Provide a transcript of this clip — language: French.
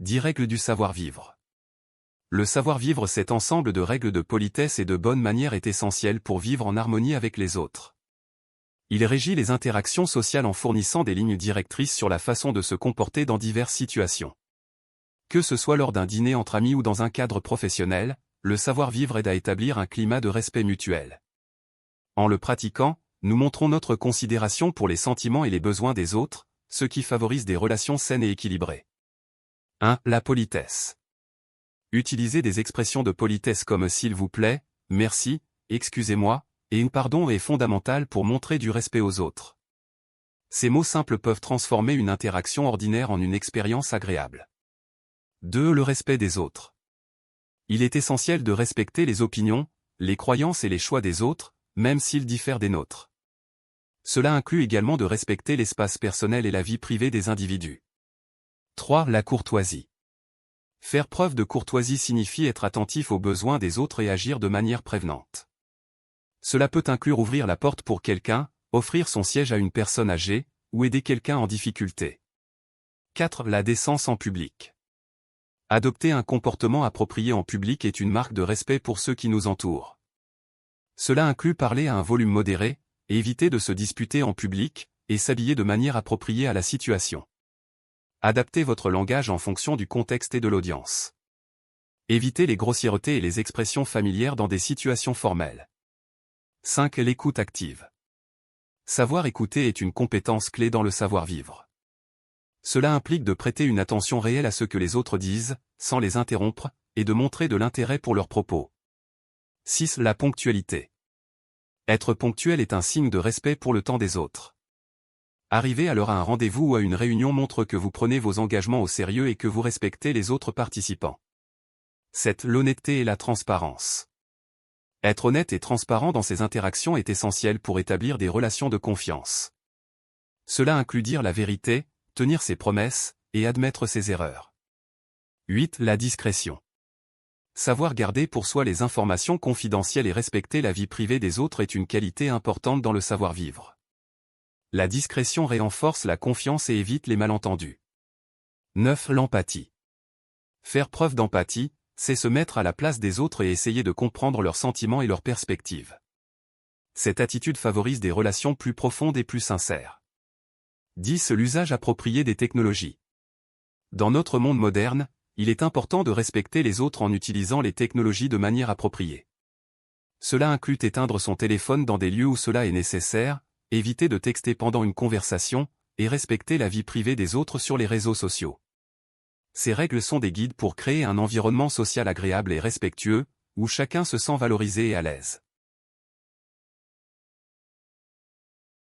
10 règles du savoir-vivre. Le savoir-vivre, cet ensemble de règles de politesse et de bonne manière, est essentiel pour vivre en harmonie avec les autres. Il régit les interactions sociales en fournissant des lignes directrices sur la façon de se comporter dans diverses situations. Que ce soit lors d'un dîner entre amis ou dans un cadre professionnel, le savoir-vivre aide à établir un climat de respect mutuel. En le pratiquant, nous montrons notre considération pour les sentiments et les besoins des autres, ce qui favorise des relations saines et équilibrées. 1. La politesse. Utiliser des expressions de politesse comme s'il vous plaît, merci, excusez-moi, et pardon est fondamental pour montrer du respect aux autres. Ces mots simples peuvent transformer une interaction ordinaire en une expérience agréable. 2. Le respect des autres. Il est essentiel de respecter les opinions, les croyances et les choix des autres, même s'ils diffèrent des nôtres. Cela inclut également de respecter l'espace personnel et la vie privée des individus. 3. La courtoisie. Faire preuve de courtoisie signifie être attentif aux besoins des autres et agir de manière prévenante. Cela peut inclure ouvrir la porte pour quelqu'un, offrir son siège à une personne âgée, ou aider quelqu'un en difficulté. 4. La décence en public. Adopter un comportement approprié en public est une marque de respect pour ceux qui nous entourent. Cela inclut parler à un volume modéré, éviter de se disputer en public, et s'habiller de manière appropriée à la situation. Adaptez votre langage en fonction du contexte et de l'audience. Évitez les grossièretés et les expressions familières dans des situations formelles. 5. L'écoute active. Savoir écouter est une compétence clé dans le savoir-vivre. Cela implique de prêter une attention réelle à ce que les autres disent, sans les interrompre, et de montrer de l'intérêt pour leurs propos. 6. La ponctualité. Être ponctuel est un signe de respect pour le temps des autres. Arriver à l'heure à un rendez-vous ou à une réunion montre que vous prenez vos engagements au sérieux et que vous respectez les autres participants. 7. L'honnêteté et la transparence. Être honnête et transparent dans ses interactions est essentiel pour établir des relations de confiance. Cela inclut dire la vérité, tenir ses promesses, et admettre ses erreurs. 8. La discrétion. Savoir garder pour soi les informations confidentielles et respecter la vie privée des autres est une qualité importante dans le savoir-vivre. La discrétion renforce la confiance et évite les malentendus. 9. L'empathie. Faire preuve d'empathie, c'est se mettre à la place des autres et essayer de comprendre leurs sentiments et leurs perspectives. Cette attitude favorise des relations plus profondes et plus sincères. 10. L'usage approprié des technologies. Dans notre monde moderne, il est important de respecter les autres en utilisant les technologies de manière appropriée. Cela inclut éteindre son téléphone dans des lieux où cela est nécessaire, éviter de texter pendant une conversation, et respecter la vie privée des autres sur les réseaux sociaux. Ces règles sont des guides pour créer un environnement social agréable et respectueux, où chacun se sent valorisé et à l'aise.